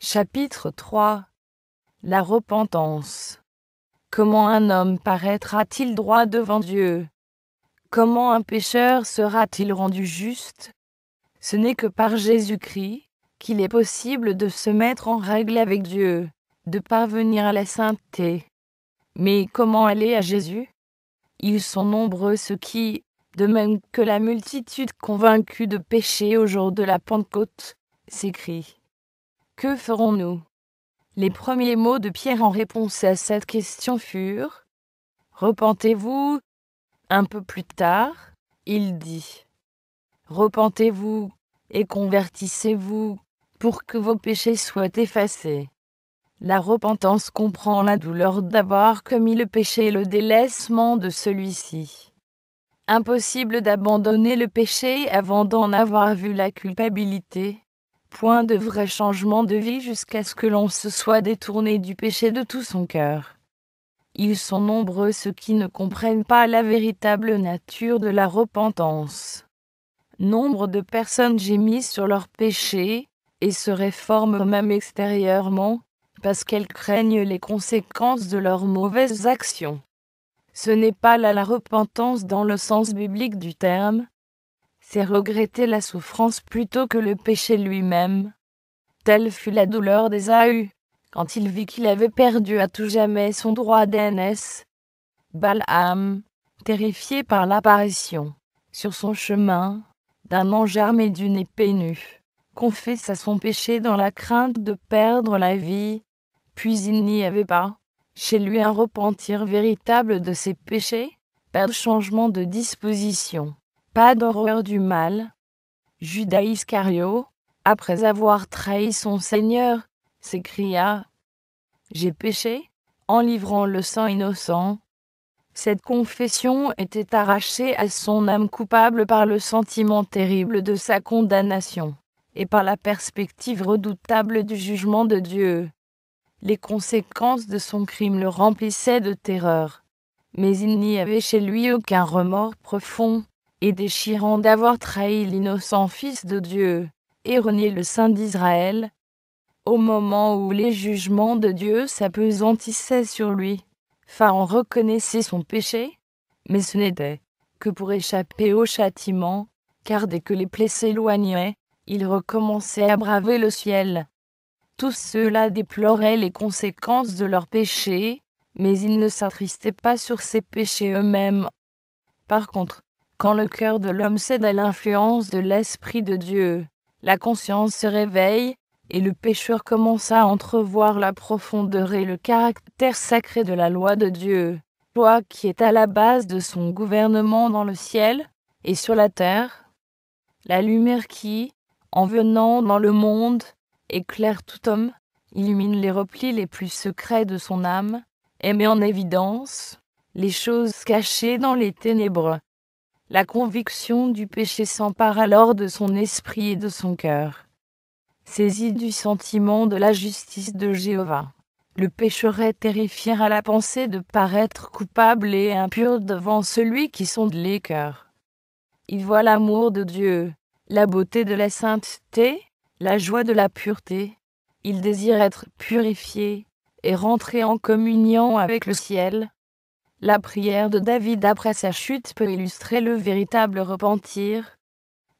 Chapitre 3. La repentance. Comment un homme paraîtra-t-il droit devant Dieu? Comment un pécheur sera-t-il rendu juste? Ce n'est que par Jésus-Christ qu'il est possible de se mettre en règle avec Dieu, de parvenir à la sainteté. Mais comment aller à Jésus? Ils sont nombreux ceux qui, de même que la multitude convaincue de péché au jour de la Pentecôte, s'écrie. Que ferons-nous? Les premiers mots de Pierre en réponse à cette question furent « Repentez-vous ». Un peu plus tard, il dit « Repentez-vous et convertissez-vous pour que vos péchés soient effacés ». La repentance comprend la douleur d'avoir commis le péché et le délaissement de celui-ci. Impossible d'abandonner le péché avant d'en avoir vu la culpabilité. Point de vrai changement de vie jusqu'à ce que l'on se soit détourné du péché de tout son cœur. Ils sont nombreux ceux qui ne comprennent pas la véritable nature de la repentance. Nombre de personnes gémissent sur leurs péchés et se réforment même extérieurement parce qu'elles craignent les conséquences de leurs mauvaises actions. Ce n'est pas là la repentance dans le sens biblique du terme. C'est regretter la souffrance plutôt que le péché lui-même. Telle fut la douleur d'Ésaü, quand il vit qu'il avait perdu à tout jamais son droit d'aînesse. Balaam, terrifié par l'apparition, sur son chemin, d'un ange armé d'une épée nue, confessa son péché dans la crainte de perdre la vie, puis il n'y avait pas, chez lui un repentir véritable de ses péchés, pas de changement de disposition. Pas d'horreur du mal. Judas Iscario, après avoir trahi son Seigneur, s'écria « J'ai péché » en livrant le sang innocent. Cette confession était arrachée à son âme coupable par le sentiment terrible de sa condamnation, et par la perspective redoutable du jugement de Dieu. Les conséquences de son crime le remplissaient de terreur, mais il n'y avait chez lui aucun remords profond et déchirant d'avoir trahi l'innocent Fils de Dieu, et renié le Saint d'Israël. Au moment où les jugements de Dieu s'appesantissaient sur lui, Pharaon reconnaissait son péché, mais ce n'était que pour échapper au châtiment, car dès que les plaies s'éloignaient, il recommençait à braver le ciel. Tous ceux-là déploraient les conséquences de leurs péchés, mais ils ne s'attristaient pas sur ces péchés eux-mêmes. Par contre, quand le cœur de l'homme cède à l'influence de l'Esprit de Dieu, la conscience se réveille, et le pécheur commence à entrevoir la profondeur et le caractère sacré de la loi de Dieu, loi qui est à la base de son gouvernement dans le ciel et sur la terre. La lumière qui, en venant dans le monde, éclaire tout homme, illumine les replis les plus secrets de son âme, et met en évidence les choses cachées dans les ténèbres. La conviction du péché s'empare alors de son esprit et de son cœur. Saisi du sentiment de la justice de Jéhovah, le pécheur est terrifié à la pensée de paraître coupable et impur devant celui qui sonde les cœurs. Il voit l'amour de Dieu, la beauté de la sainteté, la joie de la pureté. Il désire être purifié et rentrer en communion avec le ciel. La prière de David après sa chute peut illustrer le véritable repentir.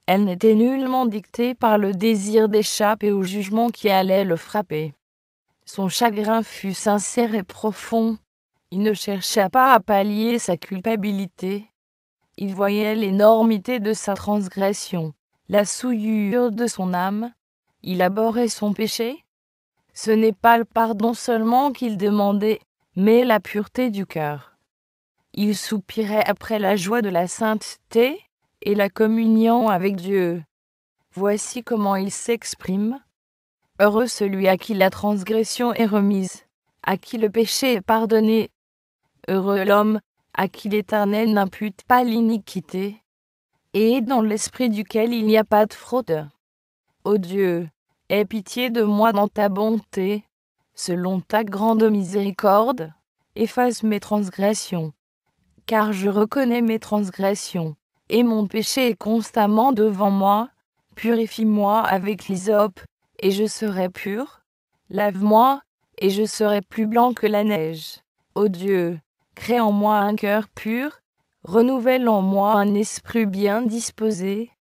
Elle n'était nullement dictée par le désir d'échapper au jugement qui allait le frapper. Son chagrin fut sincère et profond. Il ne chercha pas à pallier sa culpabilité. Il voyait l'énormité de sa transgression, la souillure de son âme. Il abhorrait son péché. Ce n'est pas le pardon seulement qu'il demandait, mais la pureté du cœur. Il soupirait après la joie de la sainteté et la communion avec Dieu. Voici comment il s'exprime. Heureux celui à qui la transgression est remise, à qui le péché est pardonné. Heureux l'homme à qui l'Éternel n'impute pas l'iniquité, et dans l'esprit duquel il n'y a pas de fraude. Ô Dieu, aie pitié de moi dans ta bonté, selon ta grande miséricorde, efface mes transgressions. Car je reconnais mes transgressions, et mon péché est constamment devant moi. Purifie-moi avec l'hysope, et je serai pur. Lave-moi, et je serai plus blanc que la neige. Ô Dieu, crée en moi un cœur pur, renouvelle en moi un esprit bien disposé.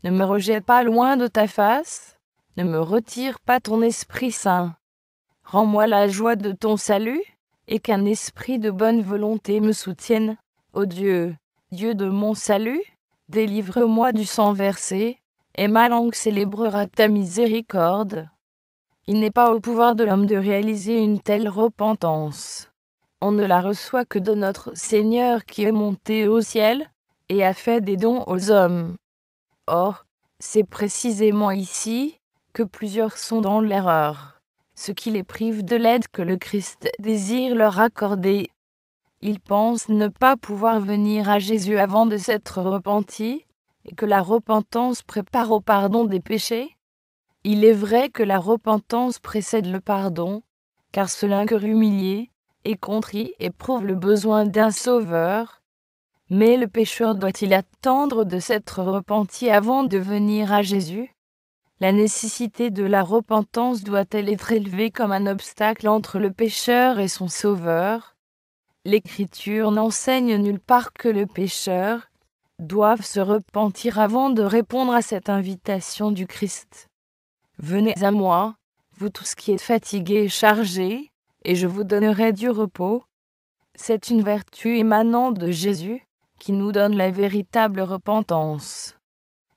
Ne me rejette pas loin de ta face, ne me retire pas ton Esprit Saint. Rends-moi la joie de ton salut, et qu'un esprit de bonne volonté me soutienne. Ô Dieu, Dieu de mon salut, délivre-moi du sang versé, et ma langue célébrera ta miséricorde. Il n'est pas au pouvoir de l'homme de réaliser une telle repentance. On ne la reçoit que de notre Seigneur qui est monté au ciel, et a fait des dons aux hommes. Or, c'est précisément ici que plusieurs sont dans l'erreur, ce qui les prive de l'aide que le Christ désire leur accorder. Ils pensent ne pas pouvoir venir à Jésus avant de s'être repentis, et que la repentance prépare au pardon des péchés. Il est vrai que la repentance précède le pardon, car cela cœur humilié et contrit éprouve le besoin d'un sauveur. Mais le pécheur doit-il attendre de s'être repenti avant de venir à Jésus? La nécessité de la repentance doit-elle être élevée comme un obstacle entre le pécheur et son sauveur? L'Écriture n'enseigne nulle part que le pécheur doive se repentir avant de répondre à cette invitation du Christ. Venez à moi, vous tous qui êtes fatigués et chargés, et je vous donnerai du repos. C'est une vertu émanant de Jésus, qui nous donne la véritable repentance.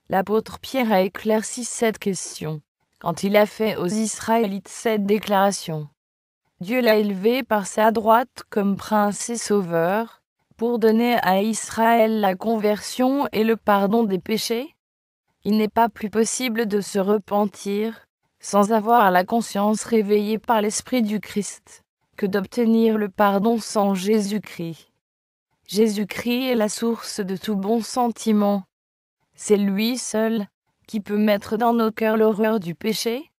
L'apôtre Pierre a éclairci cette question, quand il a fait aux Israélites cette déclaration. Dieu l'a élevé par sa droite comme prince et sauveur, pour donner à Israël la conversion et le pardon des péchés. Il n'est pas plus possible de se repentir, sans avoir la conscience réveillée par l'Esprit du Christ, que d'obtenir le pardon sans Jésus-Christ. Jésus-Christ est la source de tout bon sentiment. C'est lui seul qui peut mettre dans nos cœurs l'horreur du péché.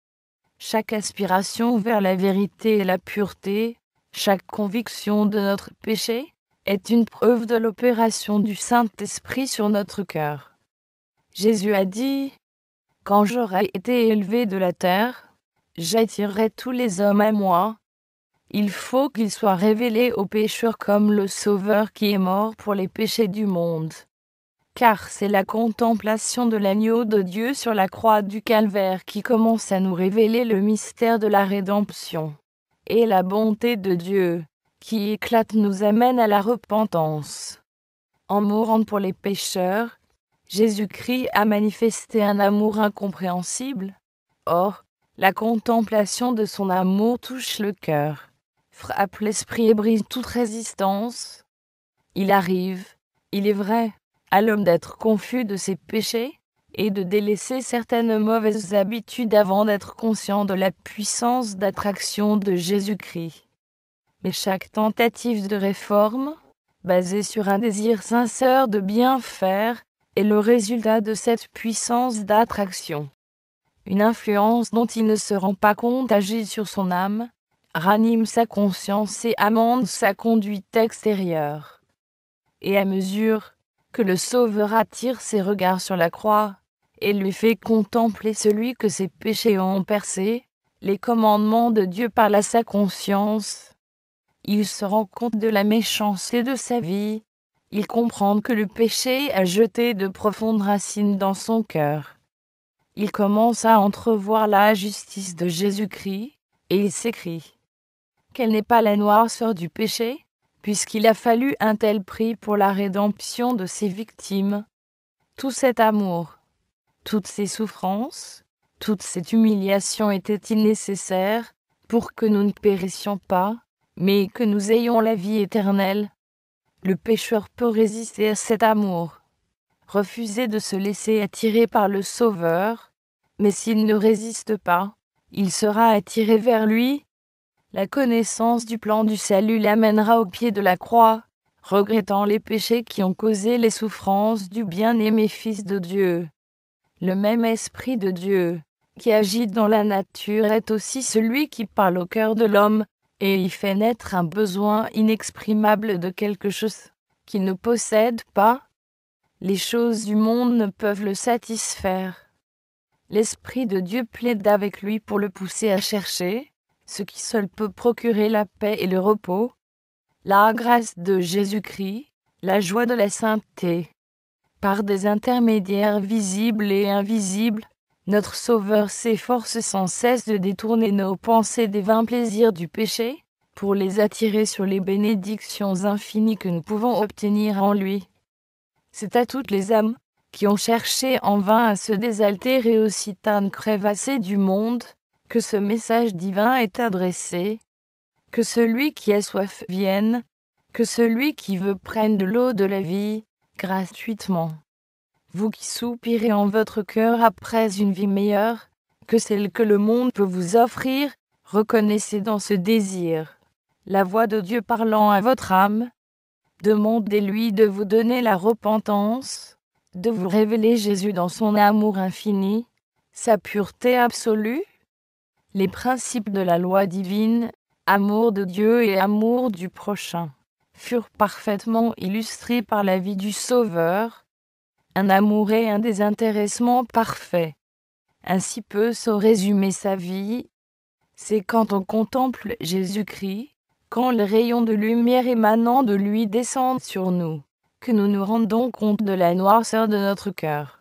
Chaque aspiration vers la vérité et la pureté, chaque conviction de notre péché, est une preuve de l'opération du Saint-Esprit sur notre cœur. Jésus a dit : « Quand j'aurai été élevé de la terre, j'attirerai tous les hommes à moi. » Il faut qu'il soit révélé aux pécheurs comme le Sauveur qui est mort pour les péchés du monde. Car c'est la contemplation de l'agneau de Dieu sur la croix du Calvaire qui commence à nous révéler le mystère de la rédemption. Et la bonté de Dieu, qui éclate, nous amène à la repentance. En mourant pour les pécheurs, Jésus-Christ a manifesté un amour incompréhensible. Or, la contemplation de son amour touche le cœur, frappe l'esprit et brise toute résistance. Il arrive, il est vrai, à l'homme d'être confus de ses péchés et de délaisser certaines mauvaises habitudes avant d'être conscient de la puissance d'attraction de Jésus-Christ. Mais chaque tentative de réforme, basée sur un désir sincère de bien faire, est le résultat de cette puissance d'attraction. Une influence dont il ne se rend pas compte agit sur son âme, ranime sa conscience et amende sa conduite extérieure. Et à mesure que le Sauveur attire ses regards sur la croix et lui fait contempler celui que ses péchés ont percé, les commandements de Dieu parlent à sa conscience. Il se rend compte de la méchanceté de sa vie. Il comprend que le péché a jeté de profondes racines dans son cœur. Il commence à entrevoir la justice de Jésus-Christ, et il s'écrie : quelle n'est pas la noirceur du péché, puisqu'il a fallu un tel prix pour la rédemption de ses victimes. Tout cet amour, toutes ces souffrances, toute cette humiliation étaient-ils nécessaires pour que nous ne périssions pas, mais que nous ayons la vie éternelle? Le pécheur peut résister à cet amour, refuser de se laisser attirer par le Sauveur, mais s'il ne résiste pas, il sera attiré vers lui. La connaissance du plan du salut l'amènera au pied de la croix, regrettant les péchés qui ont causé les souffrances du bien-aimé Fils de Dieu. Le même Esprit de Dieu, qui agit dans la nature, est aussi celui qui parle au cœur de l'homme, et y fait naître un besoin inexprimable de quelque chose qu'il ne possède pas. Les choses du monde ne peuvent le satisfaire. L'Esprit de Dieu plaide avec lui pour le pousser à chercher, ce qui seul peut procurer la paix et le repos, la grâce de Jésus-Christ, la joie de la sainteté. Par des intermédiaires visibles et invisibles, notre Sauveur s'efforce sans cesse de détourner nos pensées des vains plaisirs du péché, pour les attirer sur les bénédictions infinies que nous pouvons obtenir en lui. C'est à toutes les âmes, qui ont cherché en vain à se désaltérer aux citernes crevassées du monde, que ce message divin est adressé. Que celui qui a soif vienne, que celui qui veut prenne de l'eau de la vie, gratuitement. Vous qui soupirez en votre cœur après une vie meilleure, que celle que le monde peut vous offrir, reconnaissez dans ce désir la voix de Dieu parlant à votre âme. Demandez-lui de vous donner la repentance, de vous révéler Jésus dans son amour infini, sa pureté absolue. Les principes de la loi divine, amour de Dieu et amour du prochain, furent parfaitement illustrés par la vie du Sauveur. Un amour et un désintéressement parfait. Ainsi peut se résumer sa vie. C'est quand on contemple Jésus-Christ, quand les rayons de lumière émanant de lui descendent sur nous, que nous nous rendons compte de la noirceur de notre cœur.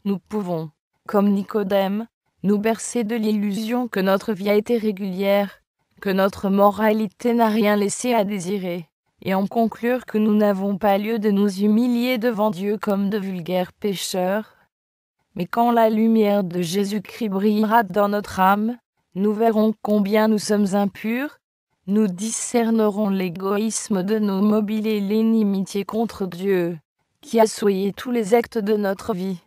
Nous pouvons, comme Nicodème, nous bercer de l'illusion que notre vie a été régulière, que notre moralité n'a rien laissé à désirer, et en conclure que nous n'avons pas lieu de nous humilier devant Dieu comme de vulgaires pécheurs. Mais quand la lumière de Jésus-Christ brillera dans notre âme, nous verrons combien nous sommes impurs, nous discernerons l'égoïsme de nos mobiles et l'inimitié contre Dieu, qui a souillé tous les actes de notre vie.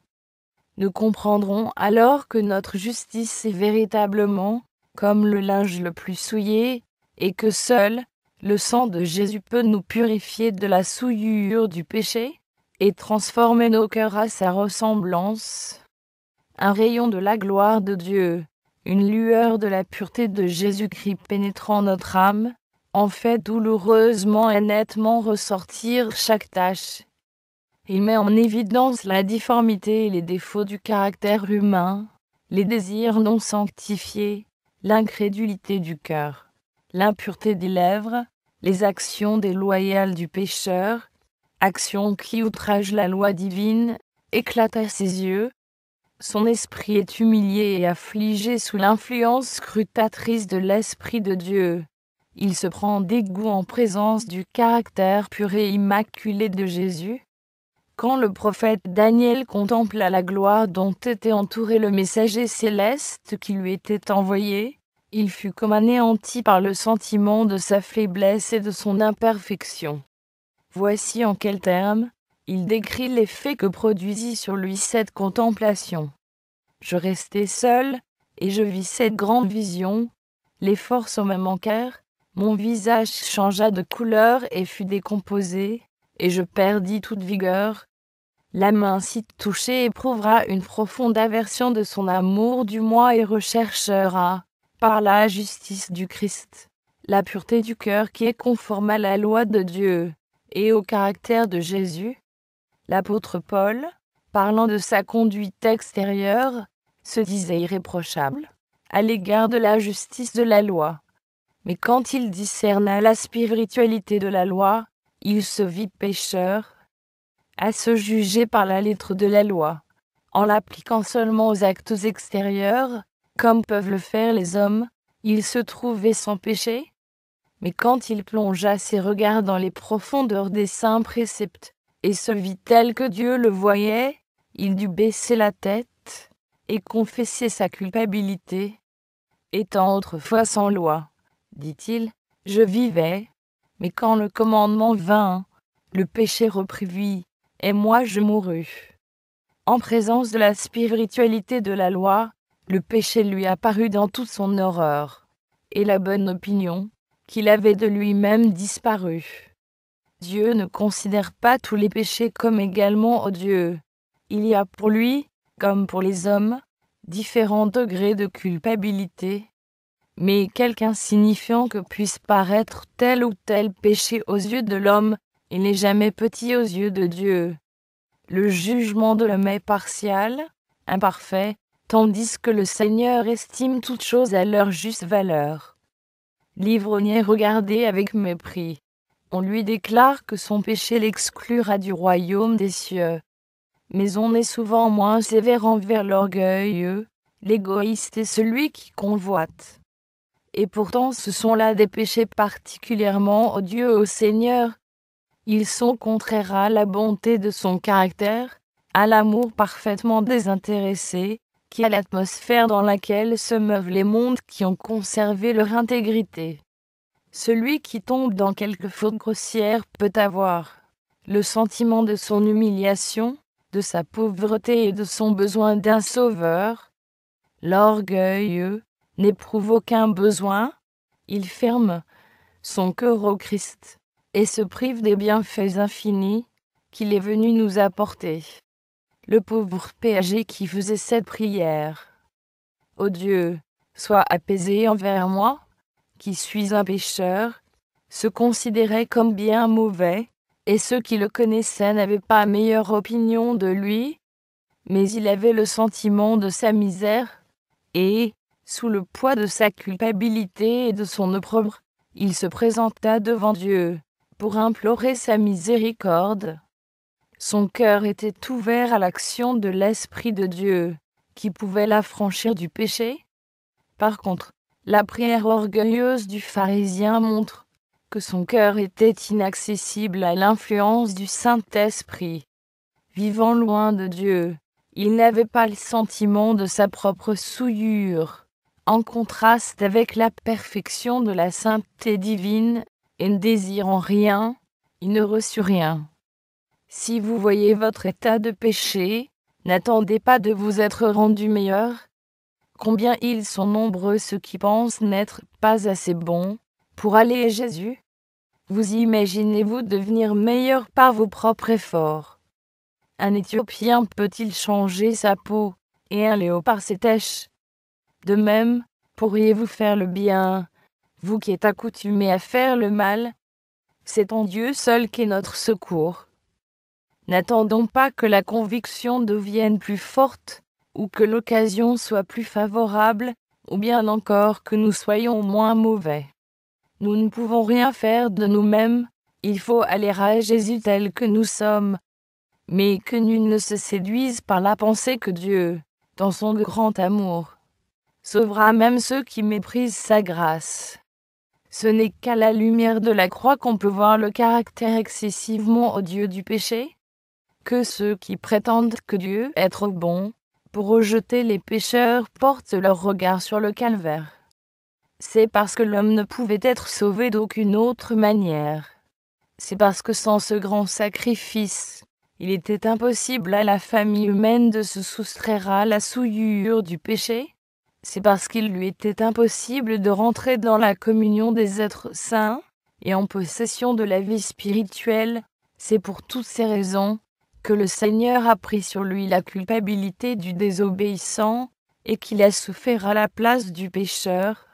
Nous comprendrons alors que notre justice est véritablement, comme le linge le plus souillé, et que seul, le sang de Jésus peut nous purifier de la souillure du péché, et transformer nos cœurs à sa ressemblance. Un rayon de la gloire de Dieu, une lueur de la pureté de Jésus-Christ pénétrant notre âme, en fait douloureusement et nettement ressortir chaque tache. Il met en évidence la difformité et les défauts du caractère humain, les désirs non sanctifiés, l'incrédulité du cœur, l'impureté des lèvres, les actions déloyales du pécheur, actions qui outragent la loi divine, éclatent à ses yeux. Son esprit est humilié et affligé sous l'influence scrutatrice de l'Esprit de Dieu. Il se prend dégoût en présence du caractère pur et immaculé de Jésus. Quand le prophète Daniel contempla la gloire dont était entouré le messager céleste qui lui était envoyé, il fut comme anéanti par le sentiment de sa faiblesse et de son imperfection. Voici en quels termes il décrit l'effet que produisit sur lui cette contemplation. Je restai seul, et je vis cette grande vision. Les forces me manquèrent, mon visage changea de couleur et fut décomposé, et je perdis toute vigueur. L'âme ainsi touchée éprouvera une profonde aversion de son amour du moi et recherchera, par la justice du Christ, la pureté du cœur qui est conforme à la loi de Dieu, et au caractère de Jésus. L'apôtre Paul, parlant de sa conduite extérieure, se disait irréprochable à l'égard de la justice de la loi. Mais quand il discerna la spiritualité de la loi, il se vit pécheur, à se juger par la lettre de la loi, en l'appliquant seulement aux actes extérieurs, comme peuvent le faire les hommes, il se trouvait sans péché. Mais quand il plongea ses regards dans les profondeurs des saints préceptes, et se vit tel que Dieu le voyait, il dut baisser la tête, et confesser sa culpabilité. Étant autrefois sans loi, dit-il, je vivais, mais quand le commandement vint, le péché reprit vie, et moi je mourus. En présence de la spiritualité de la loi, le péché lui apparut dans toute son horreur, et la bonne opinion qu'il avait de lui-même disparut. Dieu ne considère pas tous les péchés comme également odieux. Il y a pour lui, comme pour les hommes, différents degrés de culpabilité. Mais quelque insignifiant que puisse paraître tel ou tel péché aux yeux de l'homme, il n'est jamais petit aux yeux de Dieu. Le jugement de l'homme est partial, imparfait, tandis que le Seigneur estime toutes choses à leur juste valeur. L'ivrogne regardé avec mépris. On lui déclare que son péché l'exclura du royaume des cieux. Mais on est souvent moins sévère envers l'orgueilleux, l'égoïste et celui qui convoite. Et pourtant ce sont là des péchés particulièrement odieux au Seigneur. Ils sont contraires à la bonté de son caractère, à l'amour parfaitement désintéressé, qui est l'atmosphère dans laquelle se meuvent les mondes qui ont conservé leur intégrité. Celui qui tombe dans quelque faute grossière peut avoir le sentiment de son humiliation, de sa pauvreté et de son besoin d'un sauveur. L'orgueilleux n'éprouve aucun besoin, il ferme son cœur au Christ et se prive des bienfaits infinis qu'il est venu nous apporter. Le pauvre péager qui faisait cette prière. Ô Dieu, sois apaisé envers moi, qui suis un pécheur, se considérait comme bien mauvais, et ceux qui le connaissaient n'avaient pas meilleure opinion de lui, mais il avait le sentiment de sa misère, et, sous le poids de sa culpabilité et de son opprobre, il se présenta devant Dieu, pour implorer sa miséricorde. Son cœur était ouvert à l'action de l'Esprit de Dieu, qui pouvait l'affranchir du péché. Par contre, la prière orgueilleuse du pharisien montre que son cœur était inaccessible à l'influence du Saint-Esprit. Vivant loin de Dieu, il n'avait pas le sentiment de sa propre souillure, en contraste avec la perfection de la sainteté divine, et ne désirant rien, il ne reçut rien. Si vous voyez votre état de péché, n'attendez pas de vous être rendu meilleur. Combien ils sont nombreux ceux qui pensent n'être pas assez bons pour aller à Jésus. Vous imaginez-vous devenir meilleur par vos propres efforts? Un Éthiopien peut-il changer sa peau, et un léopard ses taches? De même, pourriez-vous faire le bien, vous qui êtes accoutumés à faire le mal? C'est en Dieu seul qu'est notre secours. N'attendons pas que la conviction devienne plus forte, ou que l'occasion soit plus favorable, ou bien encore que nous soyons moins mauvais. Nous ne pouvons rien faire de nous-mêmes, il faut aller à Jésus tel que nous sommes. Mais que nul ne se séduise par la pensée que Dieu, dans son grand amour, sauvera même ceux qui méprisent sa grâce. Ce n'est qu'à la lumière de la croix qu'on peut voir le caractère excessivement odieux du péché. Que ceux qui prétendent que Dieu est trop bon pour rejeter les pécheurs portent leur regard sur le calvaire. C'est parce que l'homme ne pouvait être sauvé d'aucune autre manière. C'est parce que sans ce grand sacrifice, il était impossible à la famille humaine de se soustraire à la souillure du péché. C'est parce qu'il lui était impossible de rentrer dans la communion des êtres saints et en possession de la vie spirituelle. C'est pour toutes ces raisons que le Seigneur a pris sur lui la culpabilité du désobéissant et qu'il a souffert à la place du pécheur.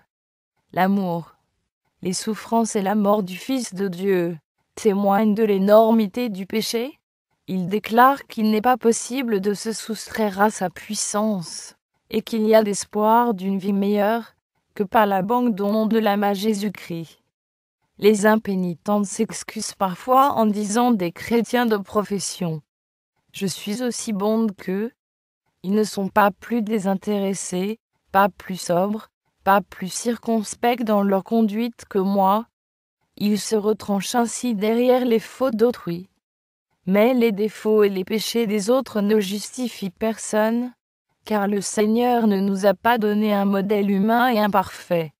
L'amour, les souffrances et la mort du Fils de Dieu témoignent de l'énormité du péché. Il déclare qu'il n'est pas possible de se soustraire à sa puissance et qu'il n'y a d'espoir d'une vie meilleure que par l'abandon de l'âme à Jésus-Christ. Les impénitents s'excusent parfois en disant des chrétiens de profession: je suis aussi bon qu'eux. Ils ne sont pas plus désintéressés, pas plus sobres, pas plus circonspects dans leur conduite que moi. Ils se retranchent ainsi derrière les fautes d'autrui. Mais les défauts et les péchés des autres ne justifient personne, car le Seigneur ne nous a pas donné un modèle humain et imparfait.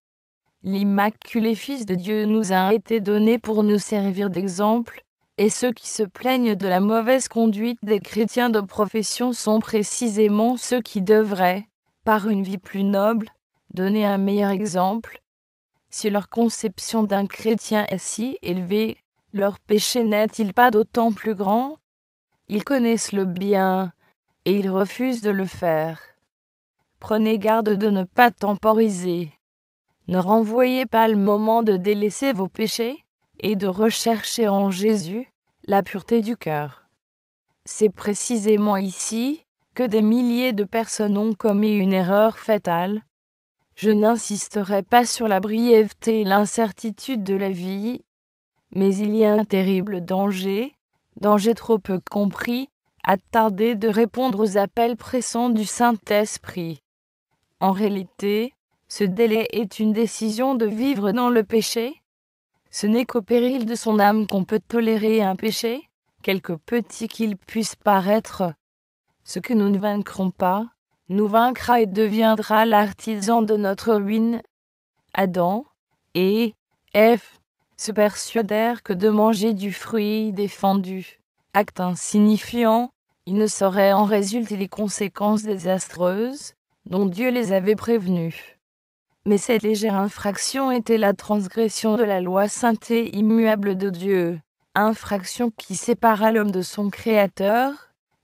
L'immaculé Fils de Dieu nous a été donné pour nous servir d'exemple, et ceux qui se plaignent de la mauvaise conduite des chrétiens de profession sont précisément ceux qui devraient, par une vie plus noble, donner un meilleur exemple. Si leur conception d'un chrétien est si élevée, leur péché n'est-il pas d'autant plus grand? Ils connaissent le bien, et ils refusent de le faire. Prenez garde de ne pas temporiser. Ne renvoyez pas le moment de délaisser vos péchés et de rechercher en Jésus la pureté du cœur. C'est précisément ici, que des milliers de personnes ont commis une erreur fatale. Je n'insisterai pas sur la brièveté et l'incertitude de la vie, mais il y a un terrible danger trop peu compris, à tarder de répondre aux appels pressants du Saint-Esprit. En réalité, ce délai est une décision de vivre dans le péché. Ce n'est qu'au péril de son âme qu'on peut tolérer un péché, quelque petit qu'il puisse paraître. Ce que nous ne vaincrons pas, nous vaincra et deviendra l'artisan de notre ruine. Adam et Ève se persuadèrent que de manger du fruit défendu, acte insignifiant, il ne saurait en résulter les conséquences désastreuses dont Dieu les avait prévenus. Mais cette légère infraction était la transgression de la loi sainte et immuable de Dieu, infraction qui sépara l'homme de son Créateur,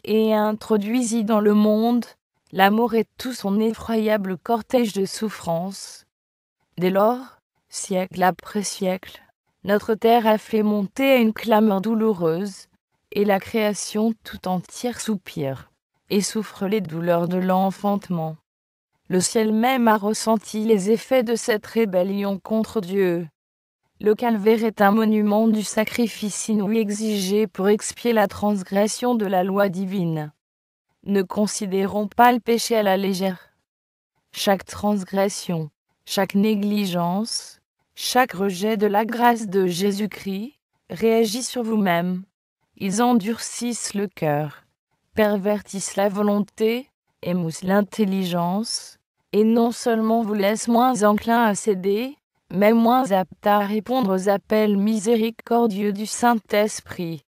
et introduisit dans le monde l'amour et tout son effroyable cortège de souffrances. Dès lors, siècle après siècle, notre terre a fait monter à une clameur douloureuse, et la création tout entière soupire, et souffre les douleurs de l'enfantement. Le ciel même a ressenti les effets de cette rébellion contre Dieu. Le calvaire est un monument du sacrifice inouï exigé pour expier la transgression de la loi divine. Ne considérons pas le péché à la légère. Chaque transgression, chaque négligence, chaque rejet de la grâce de Jésus-Christ réagit sur vous-même. Ils endurcissent le cœur, pervertissent la volonté, émoussent l'intelligence, et non seulement vous laissent moins enclins à céder, mais moins aptes à répondre aux appels miséricordieux du Saint-Esprit.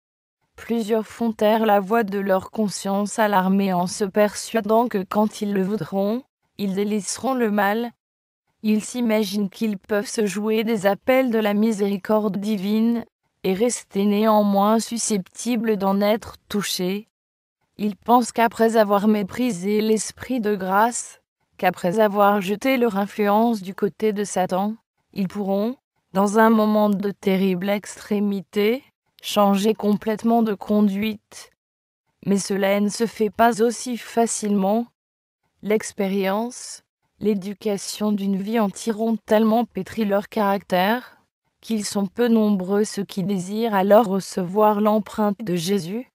Plusieurs font taire la voix de leur conscience alarmée en se persuadant que quand ils le voudront, ils délaisseront le mal. Ils s'imaginent qu'ils peuvent se jouer des appels de la miséricorde divine, et rester néanmoins susceptibles d'en être touchés. Ils pensent qu'après avoir méprisé l'esprit de grâce, qu'après avoir jeté leur influence du côté de Satan, ils pourront, dans un moment de terrible extrémité, changer complètement de conduite. Mais cela ne se fait pas aussi facilement. L'expérience, l'éducation d'une vie entière ont tellement pétri leur caractère, qu'ils sont peu nombreux ceux qui désirent alors recevoir l'empreinte de Jésus.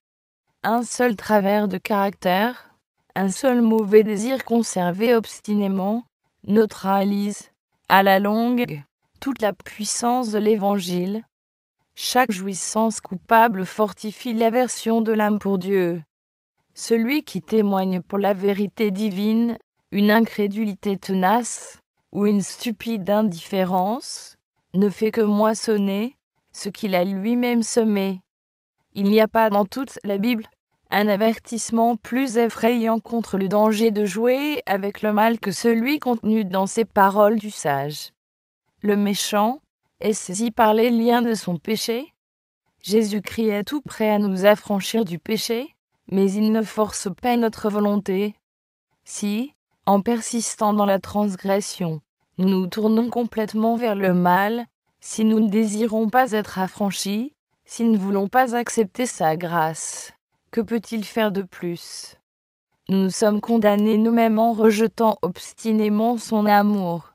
Un seul travers de caractère, un seul mauvais désir conservé obstinément, neutralise, à la longue, toute la puissance de l'Évangile. Chaque jouissance coupable fortifie l'aversion de l'âme pour Dieu. Celui qui témoigne pour la vérité divine, une incrédulité tenace, ou une stupide indifférence, ne fait que moissonner ce qu'il a lui-même semé. Il n'y a pas dans toute la Bible un avertissement plus effrayant contre le danger de jouer avec le mal que celui contenu dans ces paroles du sage. Le méchant est saisi par les liens de son péché. Jésus-Christ est tout prêt à nous affranchir du péché, mais il ne force pas notre volonté. Si, en persistant dans la transgression, nous nous tournons complètement vers le mal, si nous ne désirons pas être affranchis, si nous ne voulons pas accepter sa grâce, que peut-il faire de plus? Nous nous sommes condamnés nous-mêmes en rejetant obstinément son amour.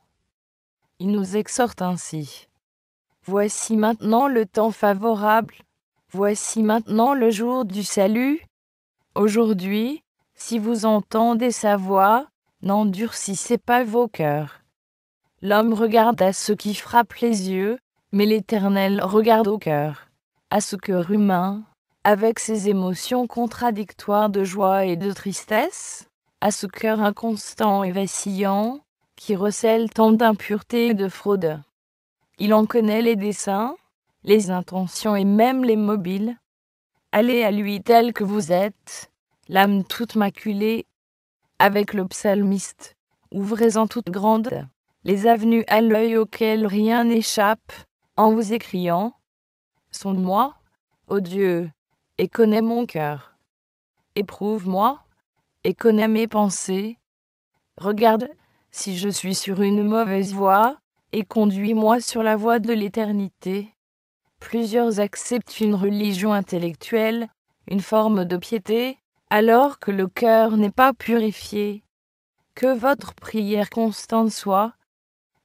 Il nous exhorte ainsi. Voici maintenant le temps favorable, voici maintenant le jour du salut. Aujourd'hui, si vous entendez sa voix, n'endurcissez pas vos cœurs. L'homme regarde à ce qui frappe les yeux, mais l'Éternel regarde au cœur, à ce cœur humain, avec ses émotions contradictoires de joie et de tristesse, à ce cœur inconstant et vacillant, qui recèle tant d'impureté et de fraude. Il en connaît les desseins, les intentions et même les mobiles. Allez à lui tel que vous êtes, l'âme toute maculée, avec le psalmiste, ouvrez-en toutes grandes les avenues à l'œil auxquelles rien n'échappe, en vous écriant « Sonde-moi, ô Dieu, et connais mon cœur. Éprouve-moi, et connais mes pensées. Regarde si je suis sur une mauvaise voie, et conduis-moi sur la voie de l'éternité. » Plusieurs acceptent une religion intellectuelle, une forme de piété, alors que le cœur n'est pas purifié. Que votre prière constante soit: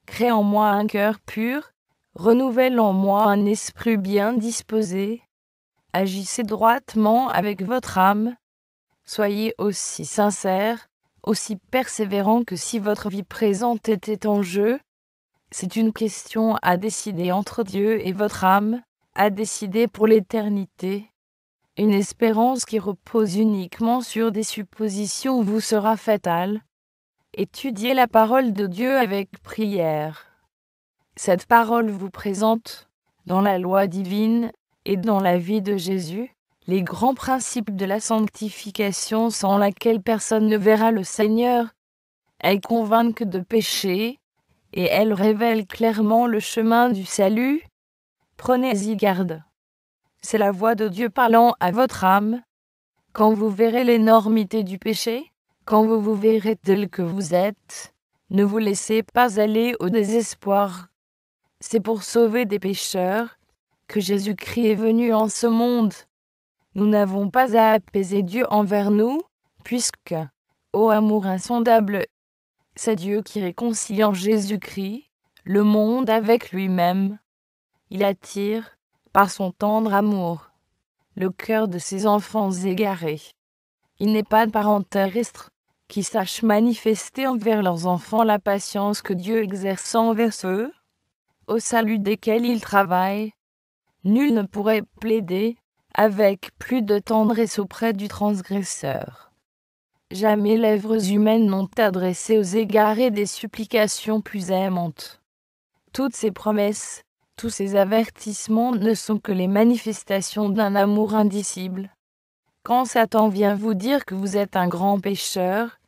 crée en moi un cœur pur, renouvelle en moi un esprit bien disposé. Agissez droitement avec votre âme. Soyez aussi sincère, aussi persévérant que si votre vie présente était en jeu. C'est une question à décider entre Dieu et votre âme, à décider pour l'éternité. Une espérance qui repose uniquement sur des suppositions vous sera fatale. Étudiez la parole de Dieu avec prière. Cette parole vous présente, dans la loi divine et dans la vie de Jésus, les grands principes de la sanctification sans laquelle personne ne verra le Seigneur. Elle convainc de péché, et elle révèle clairement le chemin du salut. Prenez-y garde. C'est la voix de Dieu parlant à votre âme. Quand vous verrez l'énormité du péché, quand vous vous verrez tel que vous êtes, ne vous laissez pas aller au désespoir. C'est pour sauver des pécheurs que Jésus-Christ est venu en ce monde. Nous n'avons pas à apaiser Dieu envers nous, puisque, ô amour insondable, c'est Dieu qui réconcilie en Jésus-Christ le monde avec lui-même. Il attire, par son tendre amour, le cœur de ses enfants égarés. Il n'est pas de parents terrestres qui sachent manifester envers leurs enfants la patience que Dieu exerce envers eux, au salut desquels il travaille. Nul ne pourrait plaider avec plus de tendresse auprès du transgresseur. Jamais lèvres humaines n'ont adressé aux égarés des supplications plus aimantes. Toutes ces promesses, tous ces avertissements ne sont que les manifestations d'un amour indicible. Quand Satan vient vous dire que vous êtes un grand pécheur,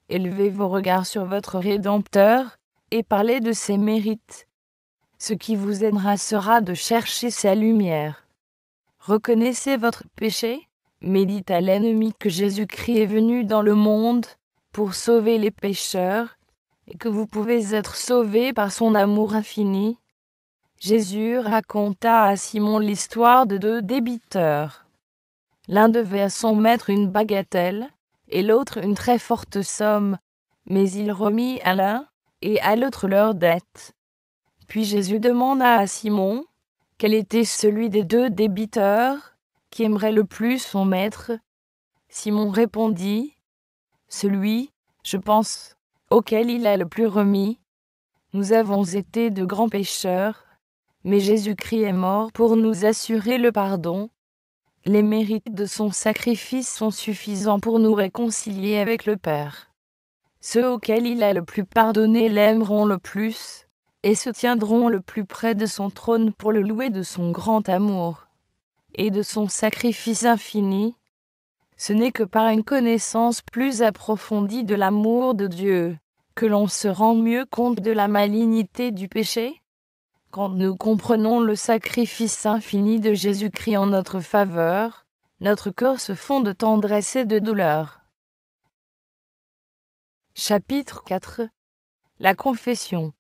élevez vos regards sur votre Rédempteur et parlez de ses mérites. Ce qui vous aidera sera de chercher sa lumière. Reconnaissez votre péché, mais dites à l'ennemi que Jésus-Christ est venu dans le monde pour sauver les pécheurs et que vous pouvez être sauvés par son amour infini. Jésus raconta à Simon l'histoire de 2 débiteurs. L'un devait à son maître une bagatelle et l'autre une très forte somme, mais il remit à l'un et à l'autre leur dette. Puis Jésus demanda à Simon quel était celui des 2 débiteurs qui aimerait le plus son maître. Simon répondit: celui, je pense, auquel il a le plus remis. Nous avons été de grands pécheurs, mais Jésus-Christ est mort pour nous assurer le pardon. Les mérites de son sacrifice sont suffisants pour nous réconcilier avec le Père. Ceux auxquels il a le plus pardonné l'aimeront le plus, et se tiendront le plus près de son trône pour le louer de son grand amour et de son sacrifice infini. Ce n'est que par une connaissance plus approfondie de l'amour de Dieu que l'on se rend mieux compte de la malignité du péché. Quand nous comprenons le sacrifice infini de Jésus-Christ en notre faveur, notre cœur se fond de tendresse et de douleur. Chapitre 4. La confession.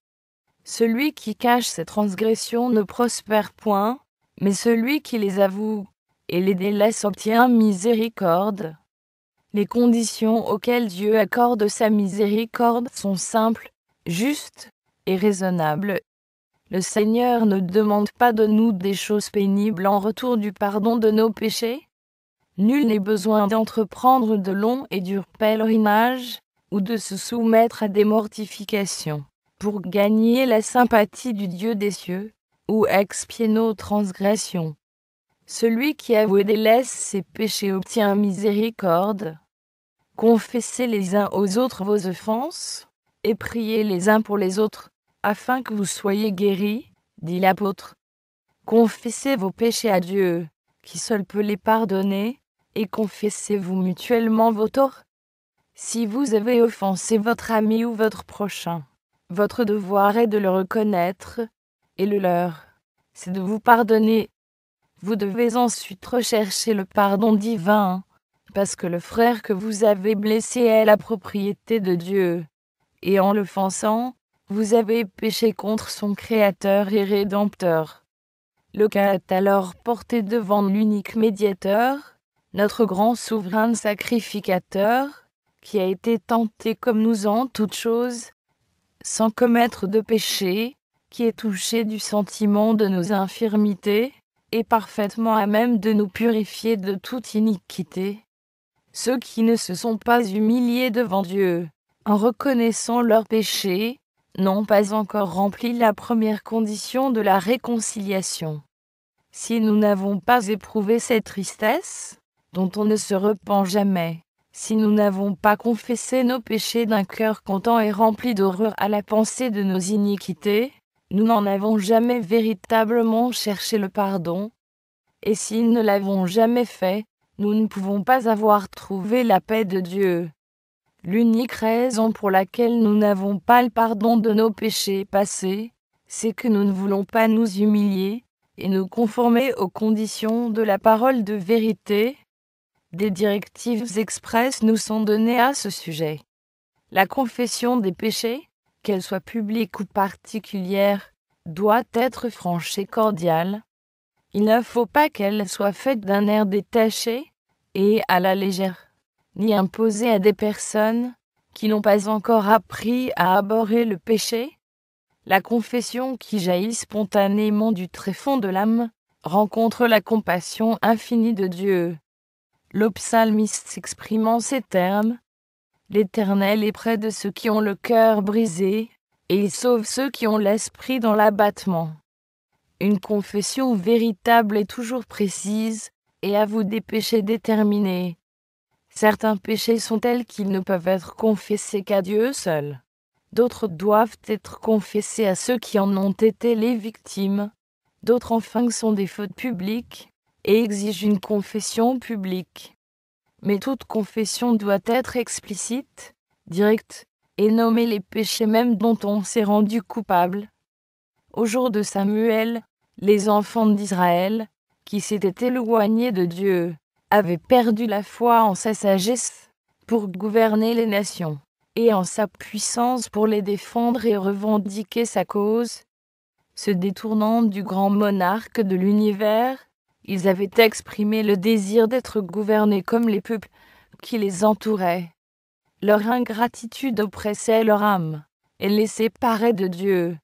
Celui qui cache ses transgressions ne prospère point, mais celui qui les avoue et les délaisse obtient miséricorde. Les conditions auxquelles Dieu accorde sa miséricorde sont simples, justes et raisonnables. Le Seigneur ne demande pas de nous des choses pénibles en retour du pardon de nos péchés. Nul n'est besoin d'entreprendre de longs et durs pèlerinages, ou de se soumettre à des mortifications, pour gagner la sympathie du Dieu des cieux, ou expier nos transgressions. Celui qui avoue et délaisse ses péchés obtient miséricorde. Confessez les uns aux autres vos offenses, et priez les uns pour les autres, afin que vous soyez guéris, dit l'apôtre. Confessez vos péchés à Dieu, qui seul peut les pardonner, et confessez-vous mutuellement vos torts. Si vous avez offensé votre ami ou votre prochain, votre devoir est de le reconnaître, et le leur, c'est de vous pardonner. Vous devez ensuite rechercher le pardon divin, parce que le frère que vous avez blessé est la propriété de Dieu, et en l'offensant, vous avez péché contre son Créateur et Rédempteur. Le cas est alors porté devant l'unique médiateur, notre grand souverain sacrificateur, qui a été tenté comme nous en toutes choses, sans commettre de péché, qui est touché du sentiment de nos infirmités, est parfaitement à même de nous purifier de toute iniquité. Ceux qui ne se sont pas humiliés devant Dieu, en reconnaissant leurs péchés, n'ont pas encore rempli la première condition de la réconciliation. Si nous n'avons pas éprouvé cette tristesse, dont on ne se repent jamais, si nous n'avons pas confessé nos péchés d'un cœur content et rempli d'horreur à la pensée de nos iniquités, nous n'en avons jamais véritablement cherché le pardon, et si nous ne l'avons jamais fait, nous ne pouvons pas avoir trouvé la paix de Dieu. L'unique raison pour laquelle nous n'avons pas le pardon de nos péchés passés, c'est que nous ne voulons pas nous humilier et nous conformer aux conditions de la parole de vérité. Des directives expresses nous sont données à ce sujet. La confession des péchés, qu'elle soit publique ou particulière, doit être franche et cordiale. Il ne faut pas qu'elle soit faite d'un air détaché et à la légère, ni imposée à des personnes qui n'ont pas encore appris à abhorrer le péché. La confession qui jaillit spontanément du tréfonds de l'âme rencontre la compassion infinie de Dieu. Le psalmiste s'exprime en ces termes: « L'Éternel est près de ceux qui ont le cœur brisé, et il sauve ceux qui ont l'esprit dans l'abattement. » Une confession véritable est toujours précise et avoue des péchés déterminés. Certains péchés sont tels qu'ils ne peuvent être confessés qu'à Dieu seul. D'autres doivent être confessés à ceux qui en ont été les victimes. D'autres enfin sont des fautes publiques et exigent une confession publique. Mais toute confession doit être explicite, directe, et nommer les péchés même dont on s'est rendu coupable. Au jour de Samuel, les enfants d'Israël, qui s'étaient éloignés de Dieu, avaient perdu la foi en sa sagesse pour gouverner les nations, et en sa puissance pour les défendre et revendiquer sa cause. Se détournant du grand monarque de l'univers, ils avaient exprimé le désir d'être gouvernés comme les peuples qui les entouraient. Leur ingratitude oppressait leur âme et les séparait de Dieu.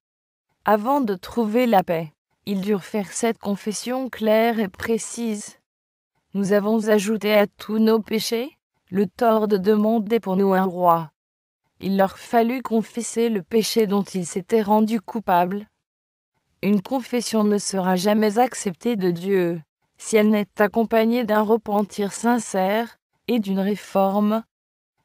Avant de trouver la paix, ils durent faire cette confession claire et précise. Nous avons ajouté à tous nos péchés le tort de demander pour nous un roi. Il leur fallut confesser le péché dont ils s'étaient rendus coupables. Une confession ne sera jamais acceptée de Dieu si elle n'est accompagnée d'un repentir sincère et d'une réforme.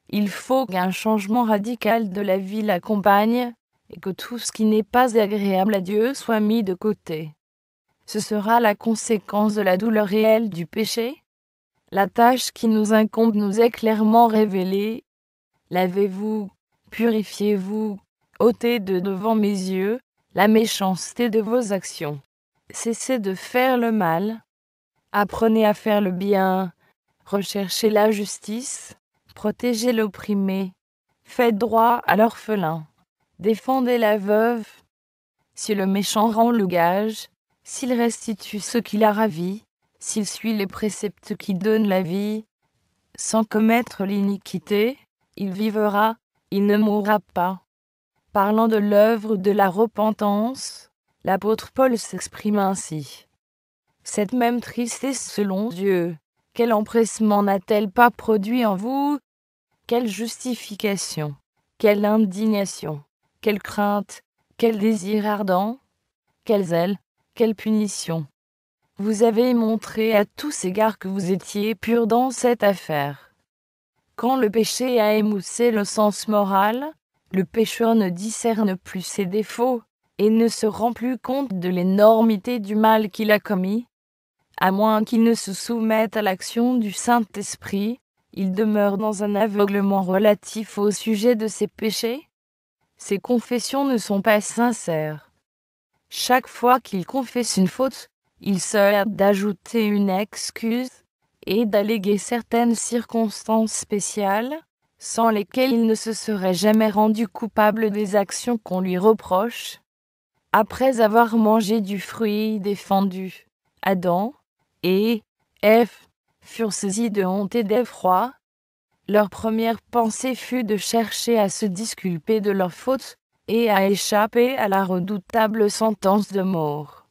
Il faut qu'un changement radical de la vie l'accompagne et que tout ce qui n'est pas agréable à Dieu soit mis de côté. Ce sera la conséquence de la douleur réelle du péché. La tâche qui nous incombe nous est clairement révélée. Lavez-vous, purifiez-vous, ôtez de devant mes yeux la méchanceté de vos actions. Cessez de faire le mal. Apprenez à faire le bien. Recherchez la justice. Protégez l'opprimé. Faites droit à l'orphelin. Défendez la veuve. Si le méchant rend le gage, s'il restitue ce qu'il a ravi, s'il suit les préceptes qui donnent la vie, sans commettre l'iniquité, il vivra, il ne mourra pas. Parlant de l'œuvre de la repentance, l'apôtre Paul s'exprime ainsi. Cette même tristesse selon Dieu, quel empressement n'a-t-elle pas produit en vous? Quelle justification, quelle indignation, quelle crainte, quel désir ardent, quel zèle, quelle punition. Vous avez montré à tous égards que vous étiez purs dans cette affaire. Quand le péché a émoussé le sens moral, le pécheur ne discerne plus ses défauts et ne se rend plus compte de l'énormité du mal qu'il a commis. À moins qu'il ne se soumette à l'action du Saint-Esprit, il demeure dans un aveuglement relatif au sujet de ses péchés. Ses confessions ne sont pas sincères. Chaque fois qu'il confesse une faute, il se hâte d'ajouter une excuse et d'alléguer certaines circonstances spéciales, sans lesquelles il ne se serait jamais rendu coupable des actions qu'on lui reproche. Après avoir mangé du fruit défendu, Adam et Ève furent saisis de honte et d'effroi. Leur première pensée fut de chercher à se disculper de leurs fautes, et à échapper à la redoutable sentence de mort.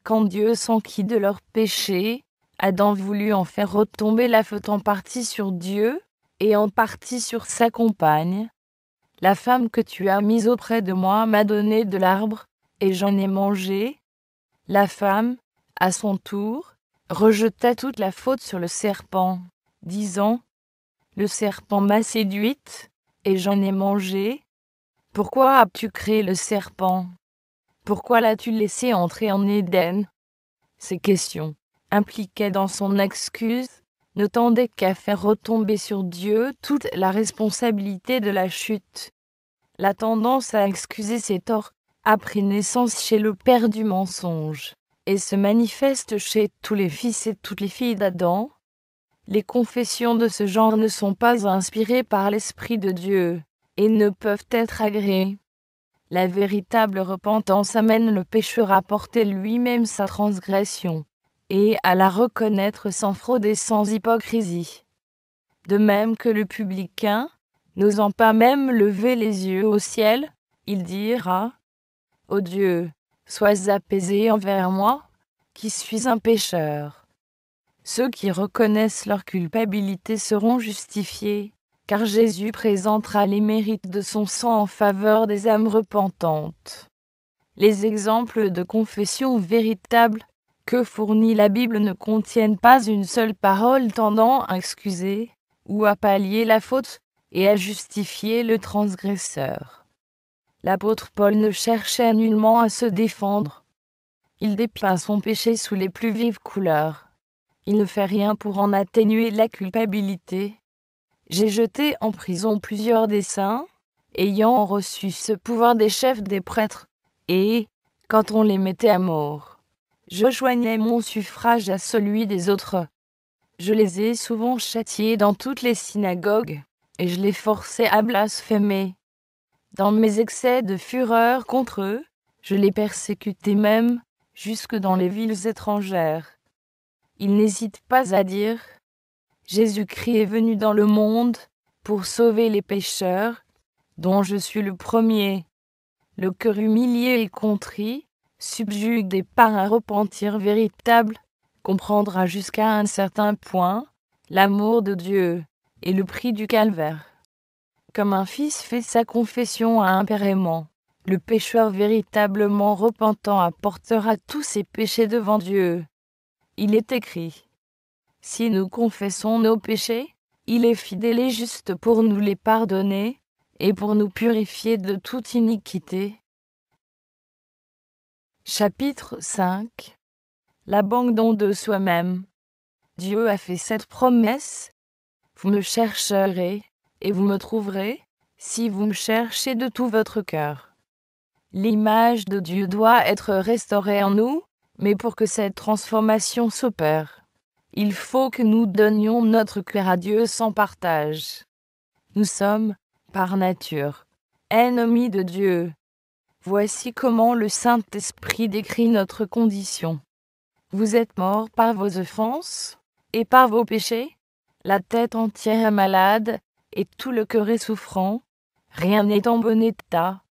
Quand Dieu s'enquit de leurs péchés, Adam voulut en faire retomber la faute en partie sur Dieu, et en partie sur sa compagne. La femme que tu as mise auprès de moi m'a donné de l'arbre, et j'en ai mangé. La femme, à son tour, rejeta toute la faute sur le serpent, disant : Le serpent m'a séduite, et j'en ai mangé. Pourquoi as-tu créé le serpent ? Pourquoi l'as-tu laissé entrer en Éden ? Ces questions, impliquaient dans son excuse, ne tendaient qu'à faire retomber sur Dieu toute la responsabilité de la chute. La tendance à excuser ses torts a pris naissance chez le père du mensonge, et se manifeste chez tous les fils et toutes les filles d'Adam. Les confessions de ce genre ne sont pas inspirées par l'Esprit de Dieu, et ne peuvent être agréées. La véritable repentance amène le pécheur à porter lui-même sa transgression, et à la reconnaître sans fraude et sans hypocrisie. De même que le publicain, n'osant pas même lever les yeux au ciel, il dira : Ô Dieu, sois apaisé envers moi, qui suis un pécheur. Ceux qui reconnaissent leur culpabilité seront justifiés, car Jésus présentera les mérites de son sang en faveur des âmes repentantes. Les exemples de confession véritable que fournit la Bible ne contiennent pas une seule parole tendant à excuser ou à pallier la faute et à justifier le transgresseur. L'apôtre Paul ne cherchait nullement à se défendre. Il dépeint son péché sous les plus vives couleurs. Il ne fait rien pour en atténuer la culpabilité. J'ai jeté en prison plusieurs des saints, ayant reçu ce pouvoir des chefs des prêtres, et, quand on les mettait à mort, je joignais mon suffrage à celui des autres. Je les ai souvent châtiés dans toutes les synagogues, et je les forçais à blasphémer. Dans mes excès de fureur contre eux, je les persécutais même, jusque dans les villes étrangères. Ils n'hésitent pas à dire : Jésus-Christ est venu dans le monde pour sauver les pécheurs, dont je suis le premier. Le cœur humilié et contrit, subjugué par un repentir véritable, comprendra jusqu'à un certain point l'amour de Dieu et le prix du calvaire. Comme un fils fait sa confession à un père aimant, le pécheur véritablement repentant apportera tous ses péchés devant Dieu. Il est écrit : Si nous confessons nos péchés, il est fidèle et juste pour nous les pardonner et pour nous purifier de toute iniquité. Chapitre 5. L'abandon de soi-même. Dieu a fait cette promesse : Vous me chercherez, et vous me trouverez, si vous me cherchez de tout votre cœur. L'image de Dieu doit être restaurée en nous, mais pour que cette transformation s'opère, il faut que nous donnions notre cœur à Dieu sans partage. Nous sommes, par nature, ennemis de Dieu. Voici comment le Saint-Esprit décrit notre condition. Vous êtes morts par vos offenses et par vos péchés. La tête entière est malade et tout le cœur est souffrant. Rien n'est en bon état.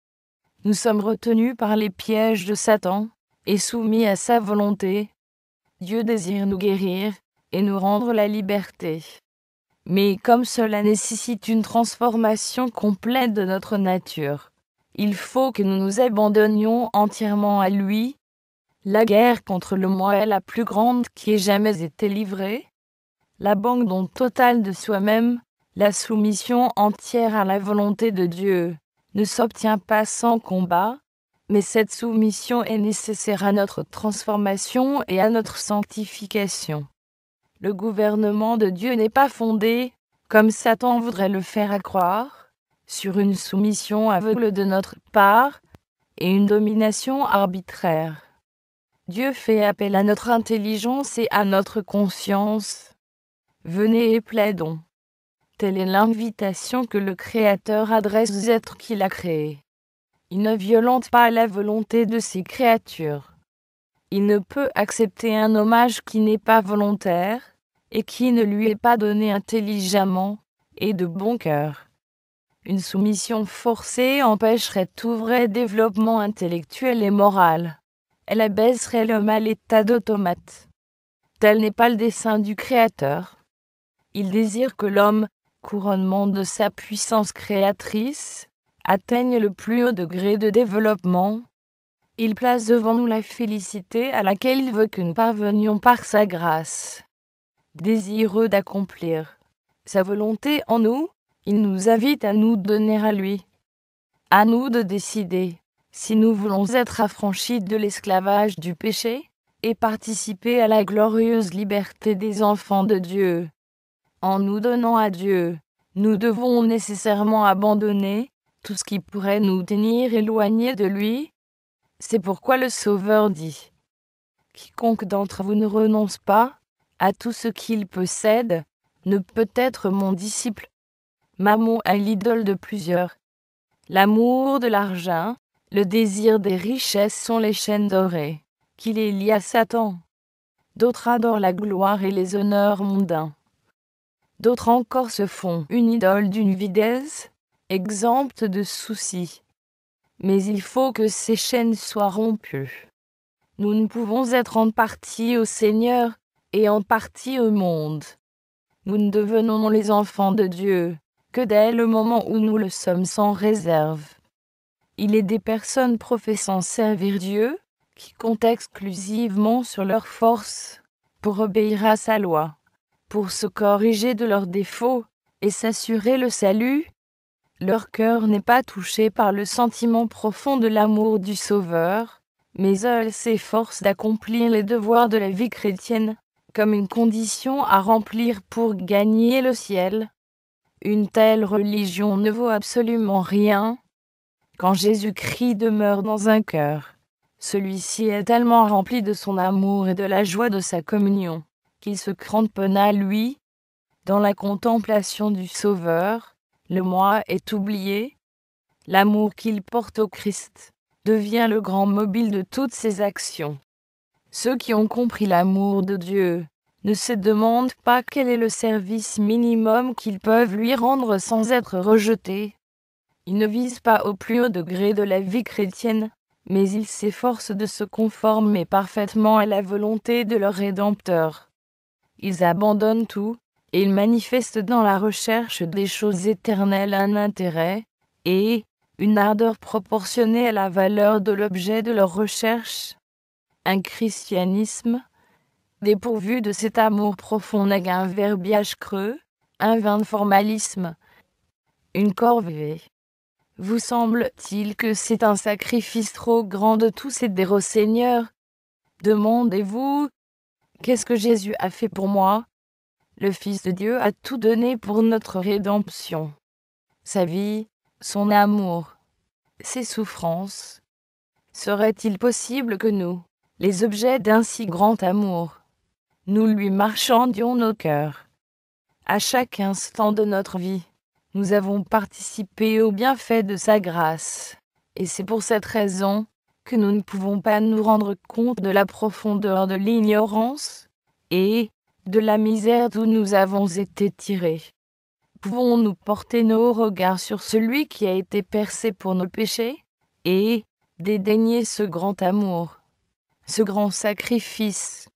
Nous sommes retenus par les pièges de Satan et soumis à sa volonté. Dieu désire nous guérir et nous rendre la liberté. Mais comme cela nécessite une transformation complète de notre nature, il faut que nous nous abandonnions entièrement à lui. La guerre contre le moi est la plus grande qui ait jamais été livrée. L'abandon total de soi-même, la soumission entière à la volonté de Dieu, ne s'obtient pas sans combat, mais cette soumission est nécessaire à notre transformation et à notre sanctification. Le gouvernement de Dieu n'est pas fondé, comme Satan voudrait le faire croire, sur une soumission aveugle de notre part et une domination arbitraire. Dieu fait appel à notre intelligence et à notre conscience. Venez et plaidons. Telle est l'invitation que le Créateur adresse aux êtres qu'il a créés. Il ne violente pas la volonté de ses créatures. Il ne peut accepter un hommage qui n'est pas volontaire, et qui ne lui est pas donné intelligemment et de bon cœur. Une soumission forcée empêcherait tout vrai développement intellectuel et moral. Elle abaisserait l'homme à l'état d'automate. Tel n'est pas le dessein du Créateur. Il désire que l'homme, couronnement de sa puissance créatrice, atteigne le plus haut degré de développement. Il place devant nous la félicité à laquelle il veut que nous parvenions par sa grâce. Désireux d'accomplir sa volonté en nous, il nous invite à nous donner à lui. À nous de décider si nous voulons être affranchis de l'esclavage du péché et participer à la glorieuse liberté des enfants de Dieu. En nous donnant à Dieu, nous devons nécessairement abandonner tout ce qui pourrait nous tenir éloignés de lui. C'est pourquoi le Sauveur dit : « Quiconque d'entre vous ne renonce pas à tout ce qu'il possède ne peut être mon disciple. » Mammon est l'idole de plusieurs. L'amour de l'argent, le désir des richesses sont les chaînes dorées qui les lient à Satan. D'autres adorent la gloire et les honneurs mondains. D'autres encore se font une idole d'une videsse, exempte de soucis. Mais il faut que ces chaînes soient rompues. Nous ne pouvons être en partie au Seigneur et en partie au monde. Nous ne devenons les enfants de Dieu que dès le moment où nous le sommes sans réserve. Il est des personnes professant servir Dieu qui comptent exclusivement sur leur force pour obéir à sa loi, pour se corriger de leurs défauts et s'assurer le salut. Leur cœur n'est pas touché par le sentiment profond de l'amour du Sauveur, mais elles s'efforcent d'accomplir les devoirs de la vie chrétienne comme une condition à remplir pour gagner le ciel. Une telle religion ne vaut absolument rien. Quand Jésus-Christ demeure dans un cœur, celui-ci est tellement rempli de son amour et de la joie de sa communion, qu'il se cramponne à lui. Dans la contemplation du Sauveur, le moi est oublié. L'amour qu'il porte au Christ devient le grand mobile de toutes ses actions. Ceux qui ont compris l'amour de Dieu ne se demandent pas quel est le service minimum qu'ils peuvent lui rendre sans être rejetés. Ils ne visent pas au plus haut degré de la vie chrétienne, mais ils s'efforcent de se conformer parfaitement à la volonté de leur Rédempteur. Ils abandonnent tout, et ils manifestent dans la recherche des choses éternelles un intérêt, et une ardeur proportionnée à la valeur de l'objet de leur recherche. Un christianisme dépourvu de cet amour profond n'est qu'un verbiage creux, un vain formalisme, une corvée. Vous semble-t-il que c'est un sacrifice trop grand de tout céder au Seigneur ? Demandez-vous, qu'est-ce que Jésus a fait pour moi ? Le Fils de Dieu a tout donné pour notre rédemption. Sa vie, son amour, ses souffrances. Serait-il possible que nous, les objets d'un si grand amour, nous lui marchandions nos cœurs ? À chaque instant de notre vie, nous avons participé au bienfait de sa grâce, et c'est pour cette raison que nous ne pouvons pas nous rendre compte de la profondeur de l'ignorance et de la misère d'où nous avons été tirés. Pouvons-nous porter nos regards sur celui qui a été percé pour nos péchés et dédaigner ce grand amour, ce grand sacrifice?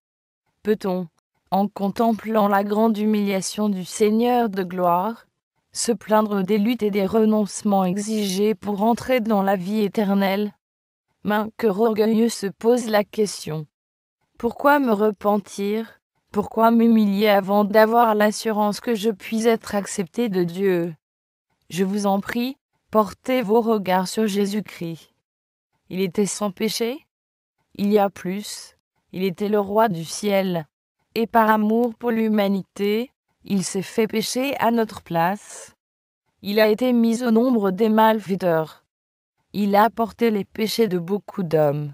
Peut-on, en contemplant la grande humiliation du Seigneur de gloire, se plaindre des luttes et des renoncements exigés pour entrer dans la vie éternelle? Main cœur orgueilleux se pose la question. Pourquoi me repentir? Pourquoi m'humilier avant d'avoir l'assurance que je puis être accepté de Dieu? Je vous en prie, portez vos regards sur Jésus-Christ. Il était sans péché? Il y a plus, il était le roi du ciel, et par amour pour l'humanité, il s'est fait pécher à notre place. Il a été mis au nombre des malfaiteurs. Il a porté les péchés de beaucoup d'hommes,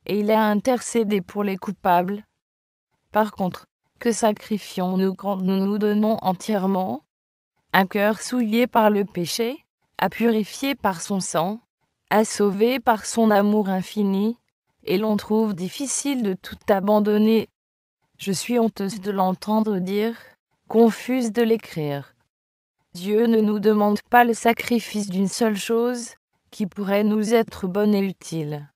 et il a intercédé pour les coupables. Par contre, que sacrifions-nous quand nous nous donnons entièrement? Un cœur souillé par le péché, à purifier par son sang, à sauver par son amour infini, et l'on trouve difficile de tout abandonner. Je suis honteuse de l'entendre dire, confuse de l'écrire. Dieu ne nous demande pas le sacrifice d'une seule chose, qui pourrait nous être bonne et utile.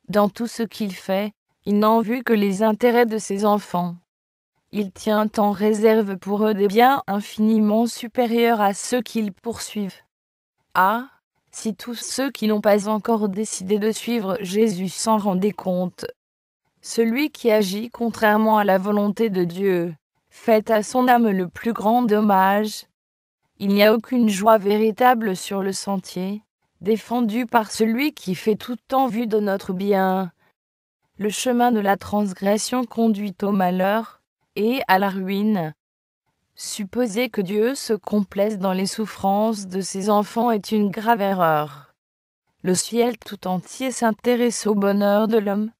Dans tout ce qu'il fait, il n'en veut que les intérêts de ses enfants. Il tient en réserve pour eux des biens infiniment supérieurs à ceux qu'ils poursuivent. Ah, si tous ceux qui n'ont pas encore décidé de suivre Jésus s'en rendaient compte. Celui qui agit contrairement à la volonté de Dieu, fait à son âme le plus grand dommage. Il n'y a aucune joie véritable sur le sentier, défendu par celui qui fait tout en vue de notre bien. Le chemin de la transgression conduit au malheur et à la ruine. Supposer que Dieu se complaise dans les souffrances de ses enfants est une grave erreur. Le ciel tout entier s'intéresse au bonheur de l'homme.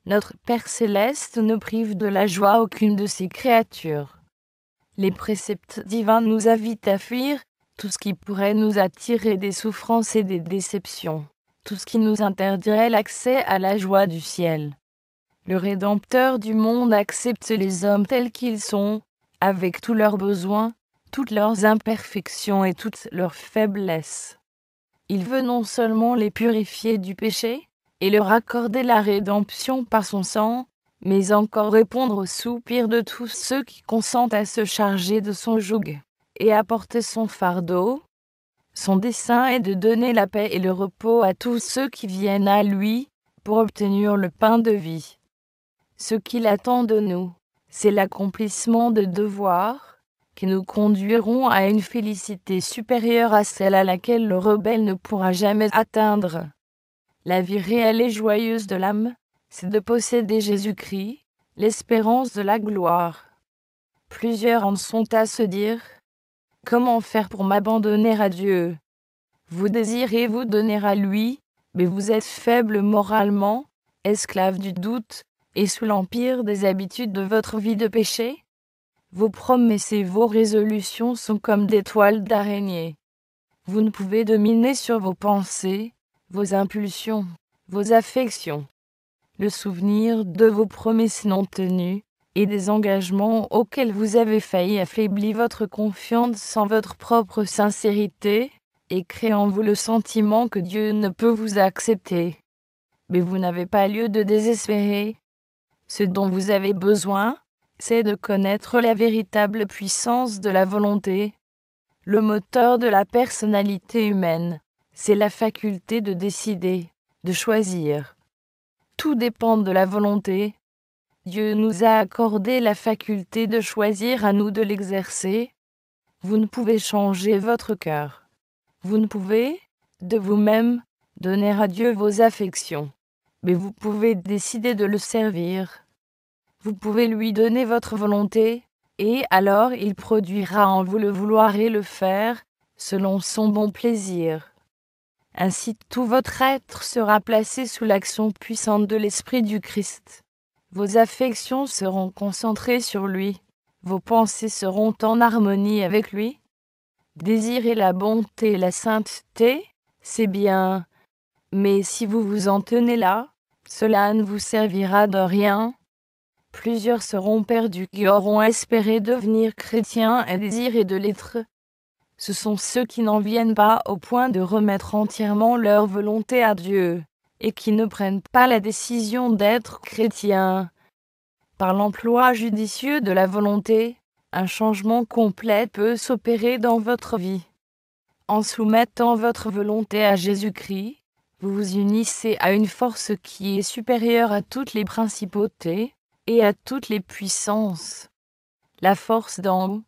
Notre Père céleste ne prive de la joie aucune de ses créatures. Les préceptes divins nous invitent à fuir tout ce qui pourrait nous attirer des souffrances et des déceptions, tout ce qui nous interdirait l'accès à la joie du ciel. Le Rédempteur du monde accepte les hommes tels qu'ils sont, avec tous leurs besoins, toutes leurs imperfections et toutes leurs faiblesses. Il veut non seulement les purifier du péché, et leur accorder la rédemption par son sang, mais encore répondre aux soupirs de tous ceux qui consentent à se charger de son joug, et à porter son fardeau. Son dessein est de donner la paix et le repos à tous ceux qui viennent à lui, pour obtenir le pain de vie. Ce qu'il attend de nous, c'est l'accomplissement de devoirs, qui nous conduiront à une félicité supérieure à celle à laquelle le rebelle ne pourra jamais atteindre. La vie réelle et joyeuse de l'âme, c'est de posséder Jésus-Christ, l'espérance de la gloire. Plusieurs en sont à se dire, comment faire pour m'abandonner à Dieu? Vous désirez vous donner à lui, mais vous êtes faible moralement, esclave du doute, et sous l'empire des habitudes de votre vie de péché? Vos promesses et vos résolutions sont comme des toiles d'araignée. Vous ne pouvez dominer sur vos pensées, vos impulsions, vos affections. Le souvenir de vos promesses non tenues et des engagements auxquels vous avez failli affaiblit votre confiance en votre propre sincérité et crée en vous le sentiment que Dieu ne peut vous accepter. Mais vous n'avez pas lieu de désespérer. Ce dont vous avez besoin, c'est de connaître la véritable puissance de la volonté. Le moteur de la personnalité humaine, c'est la faculté de décider, de choisir. Tout dépend de la volonté. Dieu nous a accordé la faculté de choisir, à nous de l'exercer. Vous ne pouvez changer votre cœur. Vous ne pouvez, de vous-même, donner à Dieu vos affections. Mais vous pouvez décider de le servir. Vous pouvez lui donner votre volonté, et alors il produira en vous le vouloir et le faire, selon son bon plaisir. Ainsi tout votre être sera placé sous l'action puissante de l'Esprit du Christ. Vos affections seront concentrées sur lui, vos pensées seront en harmonie avec lui. Désirer la bonté et la sainteté, c'est bien, mais si vous vous en tenez là, cela ne vous servira de rien. Plusieurs seront perdus qui auront espéré devenir chrétiens et désiré de l'être. Ce sont ceux qui n'en viennent pas au point de remettre entièrement leur volonté à Dieu, et qui ne prennent pas la décision d'être chrétiens. Par l'emploi judicieux de la volonté, un changement complet peut s'opérer dans votre vie. En soumettant votre volonté à Jésus-Christ, vous vous unissez à une force qui est supérieure à toutes les principautés et à toutes les puissances. La force d'en haut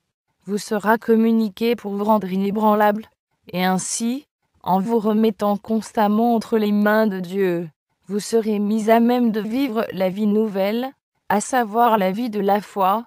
vous sera communiquée pour vous rendre inébranlable, et ainsi, en vous remettant constamment entre les mains de Dieu, vous serez mis à même de vivre la vie nouvelle, à savoir la vie de la foi,